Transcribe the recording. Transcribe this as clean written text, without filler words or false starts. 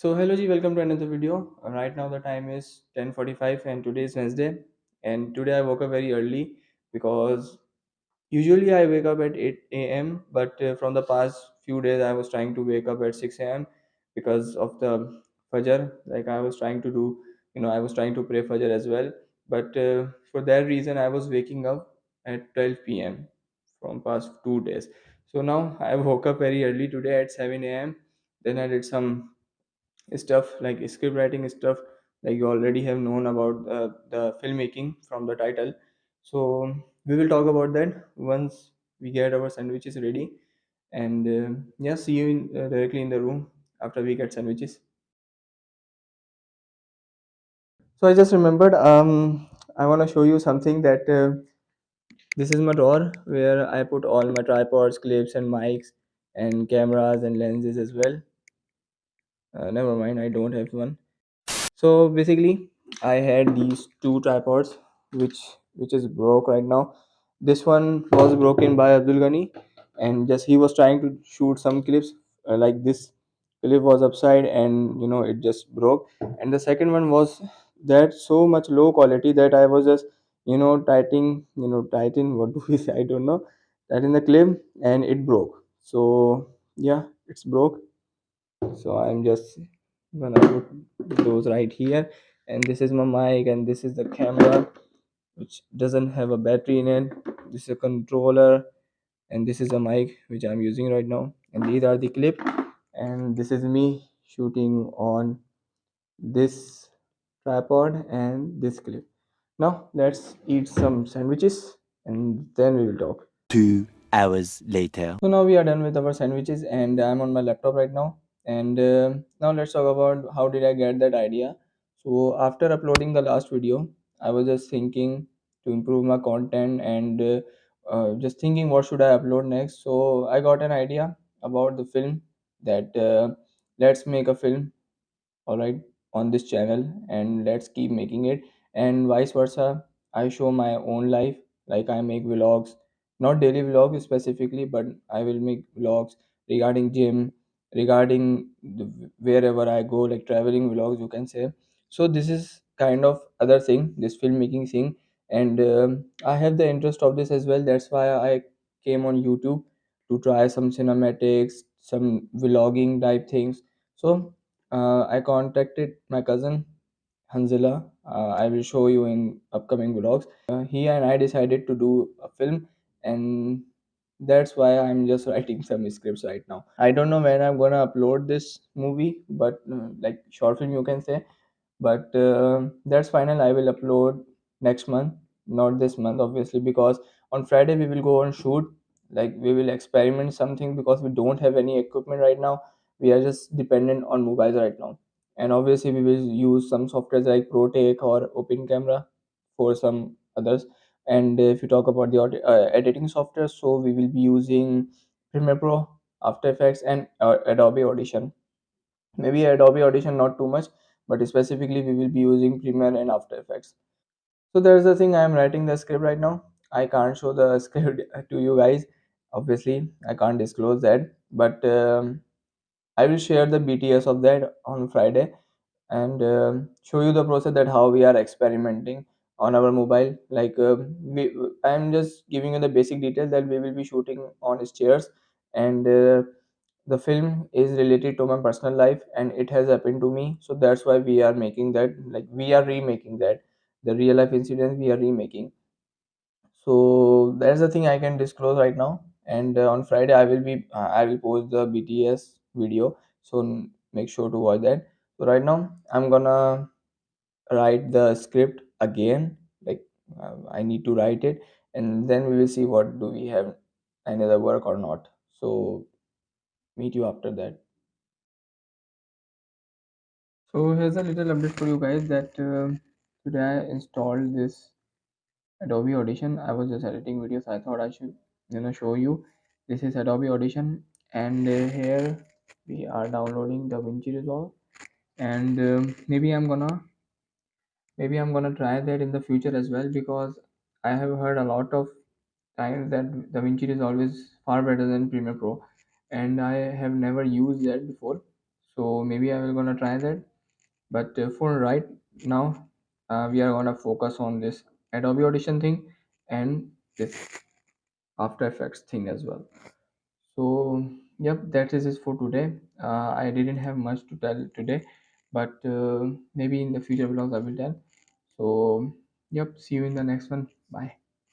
So hello ji, welcome to another video. Right now the time is 10:45 and today is Wednesday. And today I woke up very early because usually I wake up at 8 a.m. But from the past few days I was trying to wake up at 6 a.m. because of the Fajr. Like I was trying to do, I was trying to pray Fajr as well. But for that reason I was waking up at 12 p.m. from past 2 days. So now I woke up very early today at 7 a.m. Then I did some stuff like script writing stuff, like you already have known about the filmmaking from the title. So we will talk about that once we get our sandwiches ready. And yeah, see you directly in the room after we get sandwiches. So I just remembered, I want to show you something that this is my drawer where I put all my tripods, clips and mics and cameras and lenses as well. Never mind, I don't have one. So basically, I had these two tripods, which is broke right now. This one was broken by Abdul Ghani, and just he was trying to shoot some clips. Like this clip was upside, and it just broke. And the second one was that so much low quality that I was just tighten. What do we say? I don't know. Tighten the clip, and it broke. So yeah, it's broke. So I'm just gonna put those right here, and this is my mic and this is the camera, which doesn't have a battery in it. This is a controller, and this is a mic which I'm using right now, and these are the clip, and this is me shooting on this tripod and this clip. Now let's eat some sandwiches and then we will talk. 2 hours later. So now we are done with our sandwiches, and I'm on my laptop right now. And now let's talk about how did I get that idea. So after uploading the last video, I was just thinking to improve my content and just thinking what should I upload next. So I got an idea about the film that let's make a film, all right, on this channel, and let's keep making it, and vice versa. I show my own life, like I make vlogs, not daily vlogs specifically, but I will make vlogs regarding gym, regarding wherever I go, like traveling vlogs you can say. So this is kind of other thing, this filmmaking thing. And I have the interest of this as well, that's why I came on YouTube to try some cinematics, some vlogging type things. So I contacted my cousin Hanzila. I will show you in upcoming vlogs. He and I decided to do a film, and that's why I'm just writing some scripts right now. I don't know when I'm gonna upload this movie, but like short film you can say. But that's final. I will upload next month, not this month, obviously, because on Friday we will go on shoot. Like we will experiment something because we don't have any equipment right now. We are just dependent on mobiles right now, and obviously we will use some softwares like ProTake or Open Camera for some others. And if you talk about the editing software, so we will be using Premiere Pro, After Effects, and Adobe Audition. Maybe Adobe Audition not too much, but specifically we will be using Premiere and After Effects. So there's the thing, I am writing the script right now. I can't show the script to you guys, obviously I can't disclose that, but I will share the BTS of that on Friday, and show you the process that how we are experimenting on our mobile. Like I'm just giving you the basic details that we will be shooting on stairs, and the film is related to my personal life and it has happened to me, so that's why we are making that, like we are remaking that, the real life incidents we are remaking. So that's the thing I can disclose right now. And on Friday I will post the BTS video, so make sure to watch that. So right now I'm gonna write the script again, like I need to write it, and then we will see what do we have another work or not. So meet you after that. So here's a little update for you guys that today I installed this Adobe Audition. I was just editing videos. I thought I should, show you. This is Adobe Audition, and here we are downloading the Vinci Resolve. And maybe I'm gonna try that in the future as well, because I have heard a lot of times that the Vinci Resolve is far better than Premiere Pro, and I have never used that before. So maybe I will gonna try that. But for right now, we are gonna focus on this Adobe Audition thing and this After Effects thing as well. So yep, that is it for today. I didn't have much to tell today, but maybe in the future vlogs I will tell. So yep, see you in the next one. Bye.